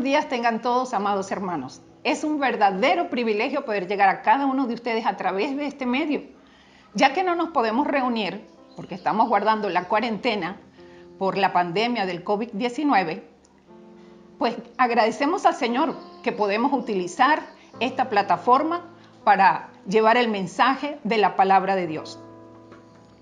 días tengan todos, amados hermanos. Es un verdadero privilegio poder llegar a cada uno de ustedes a través de este medio. Ya que no nos podemos reunir, porque estamos guardando la cuarentena por la pandemia del COVID-19, pues agradecemos al Señor que podemos utilizar esta plataforma para llevar el mensaje de la palabra de Dios.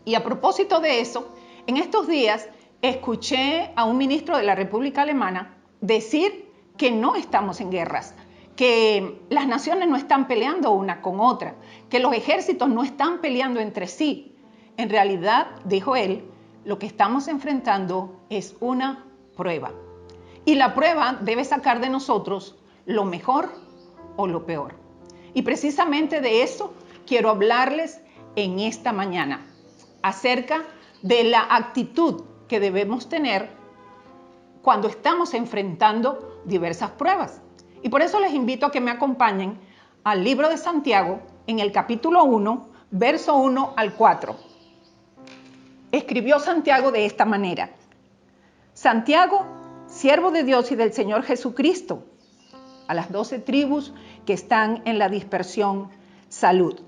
Y a propósito de eso, en estos días escuché a un ministro de la República Alemana decir que no estamos en guerras, que las naciones no están peleando una con otra, que los ejércitos no están peleando entre sí. En realidad, dijo él, lo que estamos enfrentando es una prueba. Y la prueba debe sacar de nosotros lo mejor o lo peor. Y precisamente de eso quiero hablarles en esta mañana, acerca de la actitud que debemos tener cuando estamos enfrentando diversas pruebas. Y por eso les invito a que me acompañen al libro de Santiago, en el capítulo 1, verso 1 al 4. Escribió Santiago de esta manera: Santiago, siervo de Dios y del Señor Jesucristo, a las 12 tribus que están en la dispersión, salud.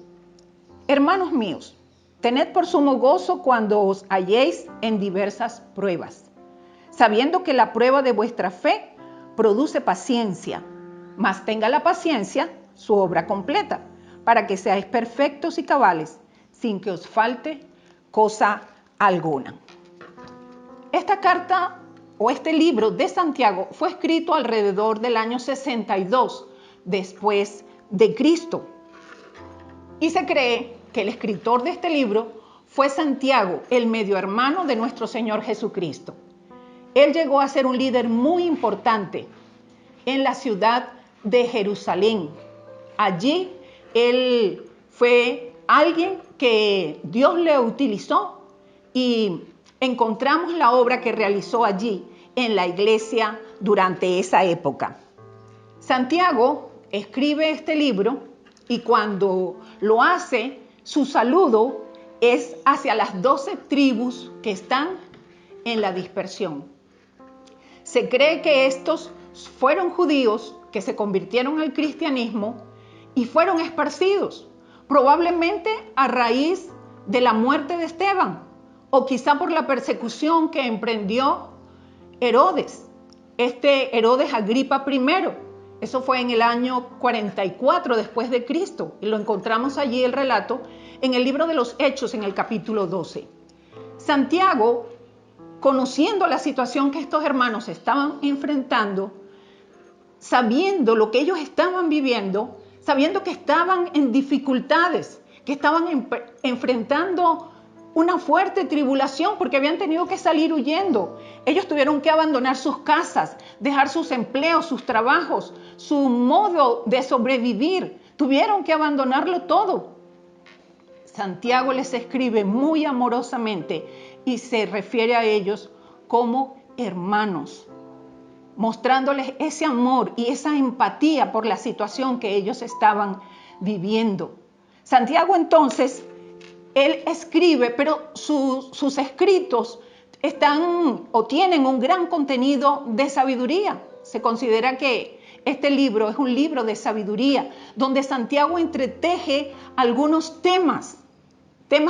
Hermanos míos, tened por sumo gozo cuando os halléis en diversas pruebas, sabiendo que la prueba de vuestra fe produce paciencia, mas tenga la paciencia su obra completa, para que seáis perfectos y cabales, sin que os falte cosa alguna. Esta carta o este libro de Santiago fue escrito alrededor del año 62 después de Cristo. Y se cree que el escritor de este libro fue Santiago, el medio hermano de nuestro Señor Jesucristo. Él llegó a ser un líder muy importante en la ciudad de Jerusalén. Allí él fue alguien que Dios le utilizó y encontramos la obra que realizó allí en la iglesia durante esa época. Santiago escribe este libro y cuando lo hace, su saludo es hacia las 12 tribus que están en la dispersión. Se cree que estos fueron judíos que se convirtieron al cristianismo y fueron esparcidos, probablemente a raíz de la muerte de Esteban, o quizá por la persecución que emprendió Herodes, Herodes Agripa I. Eso fue en el año 44 después de Cristo, y lo encontramos allí el relato en el libro de los Hechos, en el capítulo 12. Santiago, conociendo la situación que estos hermanos estaban enfrentando, sabiendo lo que ellos estaban viviendo, sabiendo que estaban en dificultades, que estaban enfrentando una fuerte tribulación porque habían tenido que salir huyendo. Ellos tuvieron que abandonar sus casas, dejar sus empleos, sus trabajos, su modo de sobrevivir. Tuvieron que abandonarlo todo. Santiago les escribe muy amorosamente y se refiere a ellos como hermanos, mostrándoles ese amor y esa empatía por la situación que ellos estaban viviendo. Santiago entonces, él escribe, pero sus escritos están o tienen un gran contenido de sabiduría. Se considera que este libro es un libro de sabiduría, donde Santiago entreteje algunos temas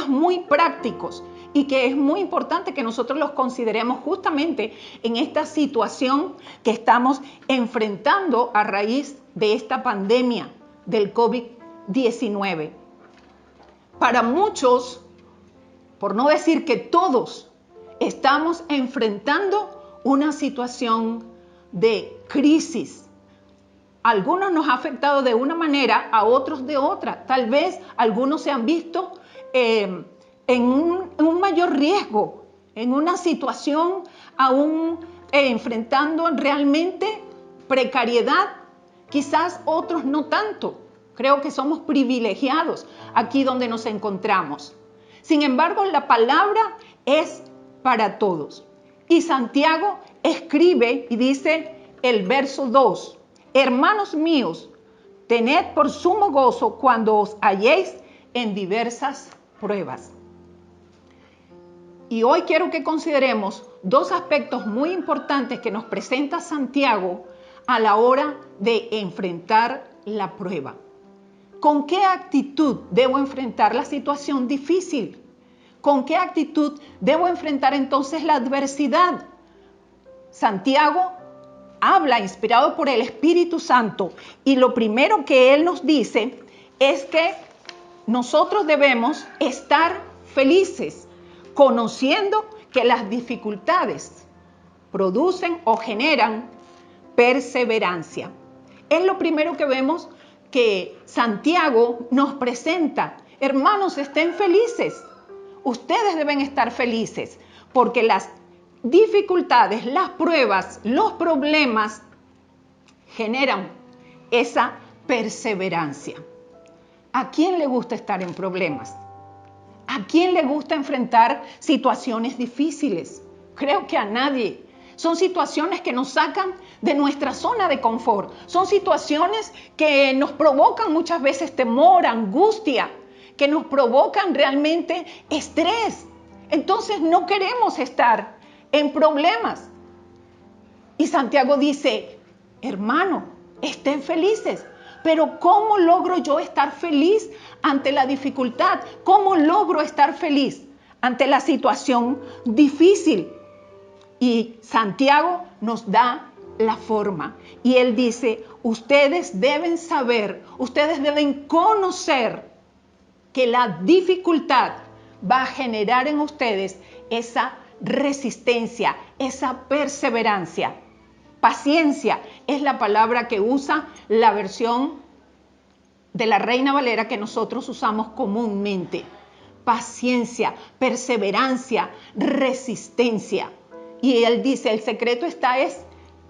muy prácticos y que es muy importante que nosotros los consideremos justamente en esta situación que estamos enfrentando a raíz de esta pandemia del COVID-19. Para muchos, por no decir que todos, estamos enfrentando una situación de crisis. A algunos nos ha afectado de una manera, a otros de otra. Tal vez algunos se han visto en un mayor riesgo, en una situación aún enfrentando realmente precariedad. Quizás otros no tanto. Creo que somos privilegiados aquí donde nos encontramos. Sin embargo, la palabra es para todos. Y Santiago escribe y dice el verso 2: Hermanos míos, tened por sumo gozo cuando os halléis en diversas pruebas. Y hoy quiero que consideremos dos aspectos muy importantes que nos presenta Santiago a la hora de enfrentar la prueba? ¿Con qué actitud debo enfrentar la situación difícil? ¿Con qué actitud debo enfrentar entonces la adversidad? Santiago habla inspirado por el Espíritu Santo y lo primero que él nos dice es que nosotros debemos estar felices, conociendo que las dificultades producen o generan perseverancia. Es lo primero que vemos que Santiago nos presenta. Hermanos, estén felices. Ustedes deben estar felices porque las dificultades, las pruebas, los problemas generan esa perseverancia. ¿A quién le gusta estar en problemas? ¿A quién le gusta enfrentar situaciones difíciles? Creo que a nadie. Son situaciones que nos sacan de nuestra zona de confort. Son situaciones que nos provocan muchas veces temor, angustia, que nos provocan realmente estrés. Entonces no queremos estar en problemas. Y Santiago dice, hermano, estén felices. Pero ¿cómo logro yo estar feliz ante la dificultad? ¿Cómo logro estar feliz ante la situación difícil? Y Santiago nos da la forma. Y él dice, ustedes deben saber, ustedes deben conocer que la dificultad va a generar en ustedes esa resistencia, esa perseverancia. Paciencia es la palabra que usa la versión de la Reina Valera que nosotros usamos comúnmente. Paciencia, perseverancia, resistencia. Y él dice, el secreto está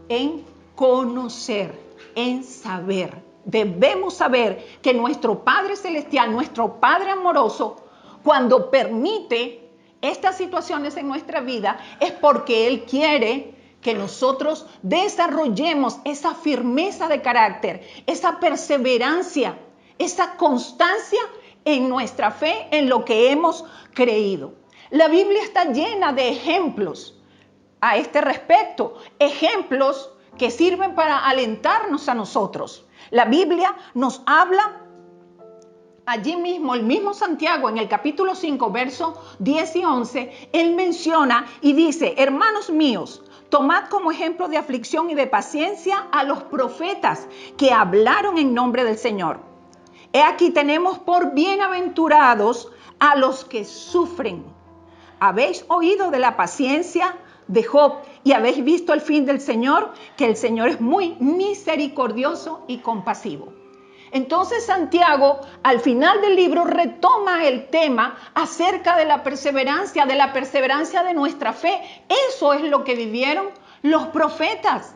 en conocer, en saber. Debemos saber que nuestro Padre Celestial, nuestro Padre amoroso, cuando permite estas situaciones en nuestra vida, es porque Él quiere que nosotros desarrollemos esa firmeza de carácter, esa perseverancia, esa constancia en nuestra fe, en lo que hemos creído. La Biblia está llena de ejemplos a este respecto, ejemplos que sirven para alentarnos a nosotros. La Biblia nos habla allí mismo, el mismo Santiago en el capítulo 5, versos 10 y 11, él menciona y dice, hermanos míos, tomad como ejemplo de aflicción y de paciencia a los profetas que hablaron en nombre del Señor. He aquí tenemos por bienaventurados a los que sufren. ¿Habéis oído de la paciencia de Job y habéis visto el fin del Señor? Que el Señor es muy misericordioso y compasivo. Entonces Santiago, al final del libro, retoma el tema acerca de la perseverancia de nuestra fe. Eso es lo que vivieron los profetas.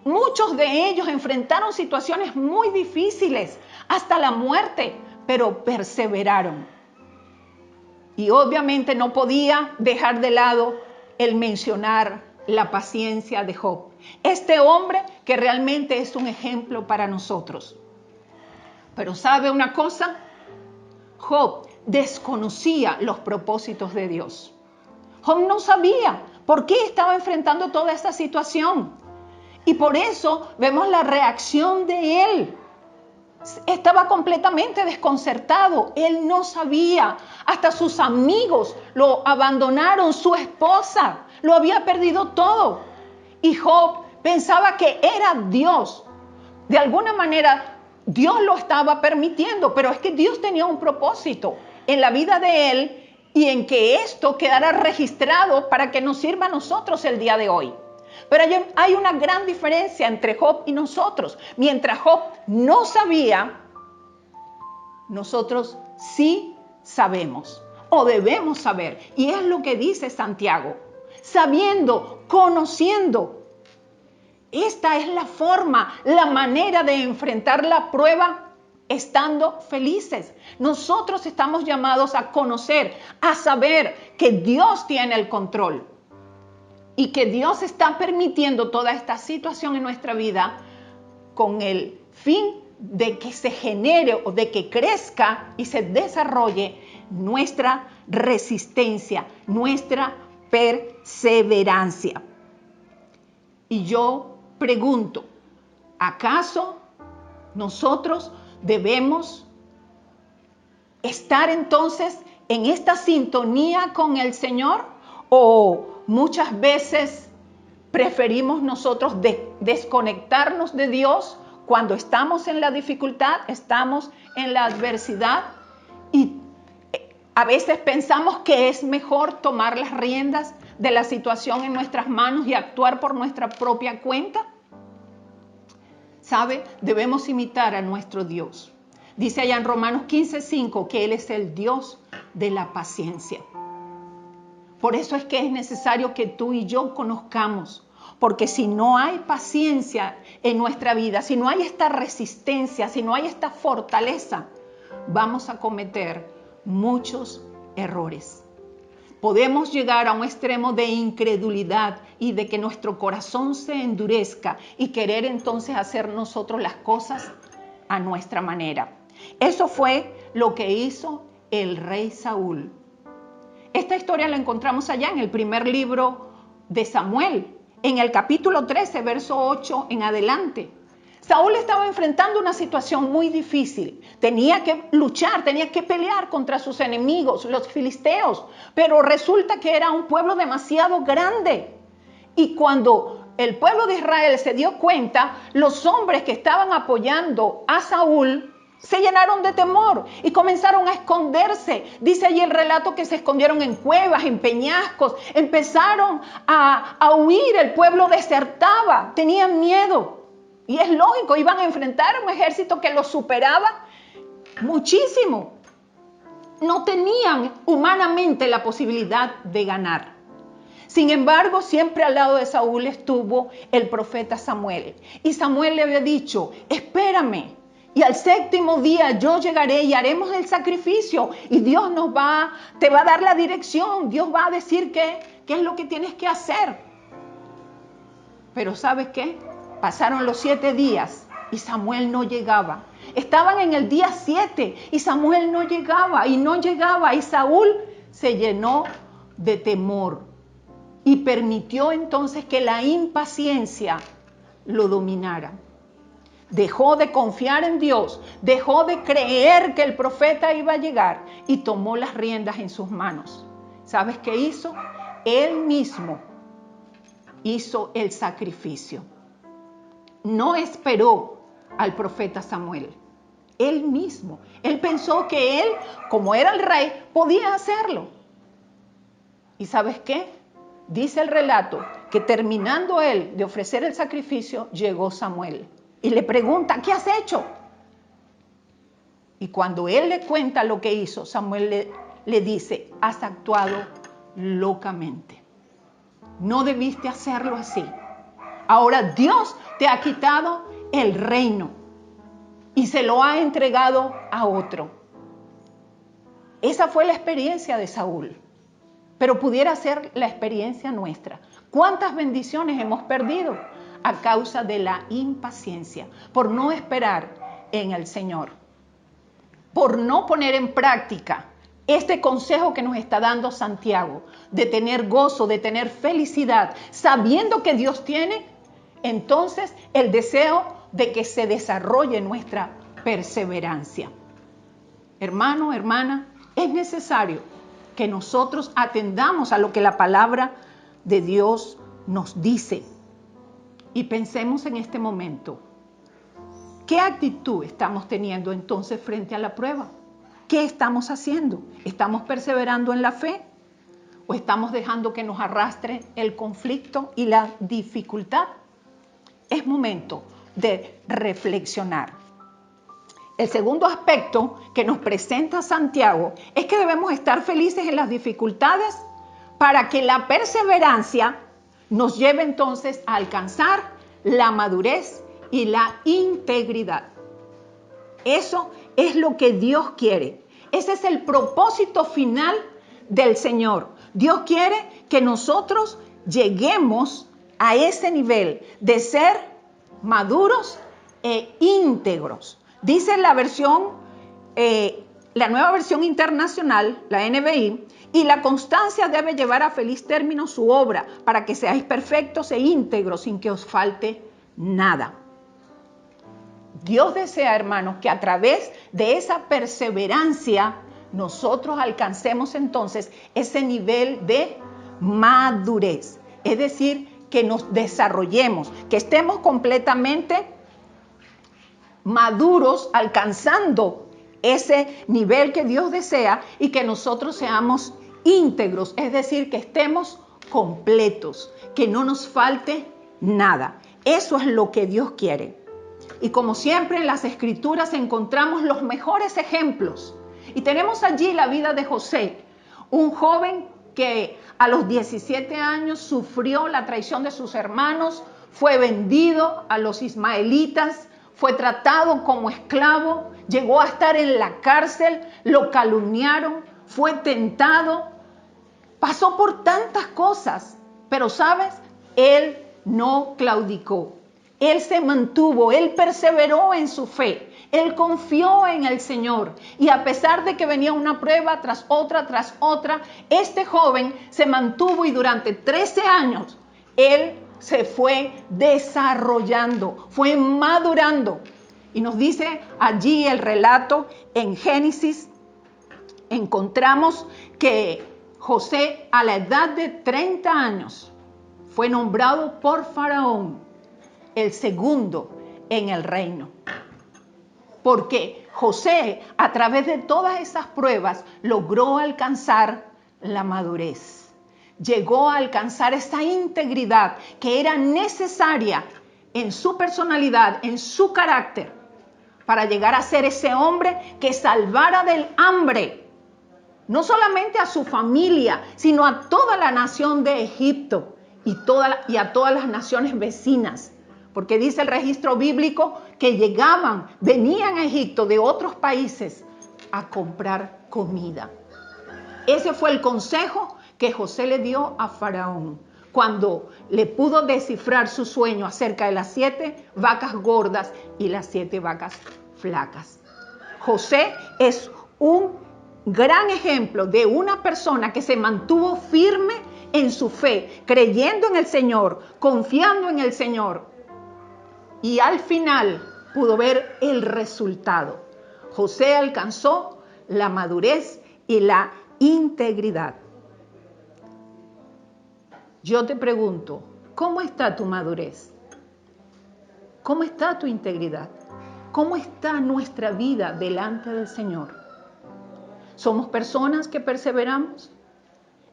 Muchos de ellos enfrentaron situaciones muy difíciles, hasta la muerte, pero perseveraron. Y obviamente no podía dejar de lado el mencionar la paciencia de Job. Este hombre que realmente es un ejemplo para nosotros. Pero ¿sabe una cosa? Job desconocía los propósitos de Dios. Job no sabía por qué estaba enfrentando toda esta situación. Y por eso vemos la reacción de él. Estaba completamente desconcertado. Él no sabía. Hasta sus amigos lo abandonaron. Su esposa lo había perdido todo. Y Job pensaba que era Dios. De alguna manera, Dios lo estaba permitiendo, pero es que Dios tenía un propósito en la vida de él y en que esto quedara registrado para que nos sirva a nosotros el día de hoy. Pero hay una gran diferencia entre Job y nosotros. Mientras Job no sabía, nosotros sí sabemos o debemos saber. Y es lo que dice Santiago. Sabiendo, conociendo. Esta es la forma, la manera de enfrentar la prueba estando felices. Nosotros estamos llamados a conocer, a saber que Dios tiene el control y que Dios está permitiendo toda esta situación en nuestra vida con el fin de que se genere o de que crezca y se desarrolle nuestra resistencia, nuestra perseverancia. Y yo pregunto, ¿Acaso nosotros debemos estar entonces en esta sintonía con el Señor? ¿O muchas veces preferimos nosotros desconectarnos de Dios cuando estamos en la dificultad, estamos en la adversidad? Y a veces pensamos que es mejor tomar las riendas de la situación en nuestras manos y actuar por nuestra propia cuenta. ¿Sabe? Debemos imitar a nuestro Dios. Dice allá en Romanos 15:5 que Él es el Dios de la paciencia. Por eso es que es necesario que tú y yo conozcamos, porque si no hay paciencia en nuestra vida, si no hay esta resistencia, si no hay esta fortaleza, vamos a cometer muchos errores. Podemos llegar a un extremo de incredulidad y de que nuestro corazón se endurezca y querer entonces hacer nosotros las cosas a nuestra manera. Eso fue lo que hizo el rey Saúl. Esta historia la encontramos allá en el primer libro de Samuel, en el capítulo 13, verso 8 en adelante. Saúl estaba enfrentando una situación muy difícil. Tenía que luchar, tenía que pelear contra sus enemigos, los filisteos. Pero resulta que era un pueblo demasiado grande. Y cuando el pueblo de Israel se dio cuenta, los hombres que estaban apoyando a Saúl se llenaron de temor y comenzaron a esconderse. Dice allí el relato que se escondieron en cuevas, en peñascos. Empezaron a huir, el pueblo desertaba, tenían miedo. Y es lógico, iban a enfrentar a un ejército que los superaba muchísimo. No tenían humanamente la posibilidad de ganar. Sin embargo, siempre al lado de Saúl estuvo el profeta Samuel. Y Samuel le había dicho, espérame, y al séptimo día yo llegaré y haremos el sacrificio. Y Dios te va a dar la dirección, Dios va a decir qué es lo que tienes que hacer. Pero ¿sabes qué? Pasaron los 7 días y Samuel no llegaba. Estaban en el día 7 y Samuel no llegaba y Saúl se llenó de temor y permitió entonces que la impaciencia lo dominara. Dejó de confiar en Dios, dejó de creer que el profeta iba a llegar y tomó las riendas en sus manos. ¿Sabes qué hizo? Él mismo hizo el sacrificio. No esperó al profeta Samuel. Él mismo. Él pensó que él, como era el rey, podía hacerlo. ¿Y sabes qué? Dice el relato que terminando él de ofrecer el sacrificio, llegó Samuel. Y le pregunta, ¿qué has hecho? Y cuando él le cuenta lo que hizo, Samuel le dice, has actuado locamente. No debiste hacerlo así. Ahora Dios te ha quitado el reino y se lo ha entregado a otro. Esa fue la experiencia de Saúl, pero pudiera ser la experiencia nuestra. ¿Cuántas bendiciones hemos perdido a causa de la impaciencia, por no esperar en el Señor, por no poner en práctica este consejo que nos está dando Santiago, de tener gozo, de tener felicidad, sabiendo que Dios tiene entonces el deseo de que se desarrolle nuestra perseverancia? Hermano, hermana, es necesario que nosotros atendamos a lo que la palabra de Dios nos dice y pensemos en este momento, ¿qué actitud estamos teniendo entonces frente a la prueba? ¿Qué estamos haciendo? ¿Estamos perseverando en la fe? ¿O estamos dejando que nos arrastre el conflicto y la dificultad? Es momento de reflexionar. El segundo aspecto que nos presenta Santiago es que debemos estar felices en las dificultades para que la perseverancia nos lleve entonces a alcanzar la madurez y la integridad. Eso es lo que Dios quiere. Ese es el propósito final del Señor. Dios quiere que nosotros lleguemos a ese nivel de ser maduros e íntegros. Dice la versión, la nueva versión internacional, la NBI, y la constancia debe llevar a feliz término su obra para que seáis perfectos e íntegros sin que os falte nada. Dios desea, hermanos, que a través de esa perseverancia nosotros alcancemos entonces ese nivel de madurez. Es decir, que nos desarrollemos, que estemos completamente maduros, alcanzando ese nivel que Dios desea y que nosotros seamos íntegros, es decir, que estemos completos, que no nos falte nada. Eso es lo que Dios quiere. Y como siempre en las Escrituras encontramos los mejores ejemplos. Y tenemos allí la vida de José, un joven que a los 17 años sufrió la traición de sus hermanos, fue vendido a los ismaelitas, fue tratado como esclavo, llegó a estar en la cárcel, lo calumniaron, fue tentado, pasó por tantas cosas, pero ¿sabes? Él no claudicó, él se mantuvo, él perseveró en su fe. Él confió en el Señor y a pesar de que venía una prueba tras otra, este joven se mantuvo y durante 13 años él se fue desarrollando, fue madurando. Y nos dice allí el relato en Génesis, encontramos que José a la edad de 30 años fue nombrado por Faraón el segundo en el reino. Porque José, a través de todas esas pruebas, logró alcanzar la madurez. Llegó a alcanzar esa integridad que era necesaria en su personalidad, en su carácter, para llegar a ser ese hombre que salvara del hambre, no solamente a su familia, sino a toda la nación de Egipto y a todas las naciones vecinas. Porque dice el registro bíblico que venían a Egipto de otros países a comprar comida. Ese fue el consejo que José le dio a Faraón cuando le pudo descifrar su sueño acerca de las 7 vacas gordas y las 7 vacas flacas. José es un gran ejemplo de una persona que se mantuvo firme en su fe, creyendo en el Señor, confiando en el Señor. Y al final pudo ver el resultado. José alcanzó la madurez y la integridad. Yo te pregunto, ¿cómo está tu madurez? ¿Cómo está tu integridad? ¿Cómo está nuestra vida delante del Señor? ¿Somos personas que perseveramos?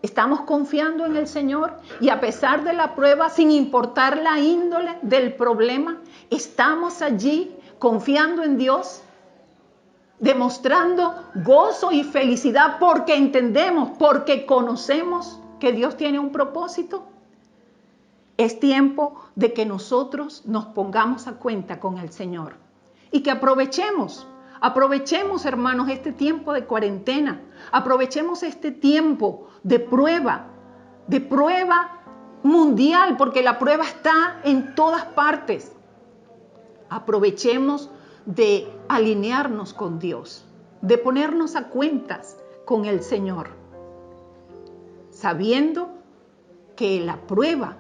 ¿Estamos confiando en el Señor? Y a pesar de la prueba, sin importar la índole del problema, ¿estamos allí confiando en Dios? Demostrando gozo y felicidad porque entendemos, porque conocemos que Dios tiene un propósito. Es tiempo de que nosotros nos pongamos a cuenta con el Señor y que aprovechemos, hermanos, este tiempo de cuarentena. Aprovechemos este tiempo de prueba mundial, porque la prueba está en todas partes. Aprovechemos de alinearnos con Dios, de ponernos a cuentas con el Señor, sabiendo que la prueba,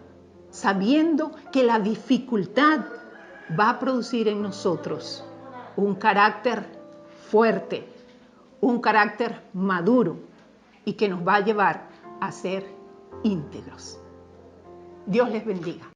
sabiendo que la dificultad va a producir en nosotros un carácter fuerte, un carácter maduro y que nos va a llevar a ser íntegros. Dios les bendiga.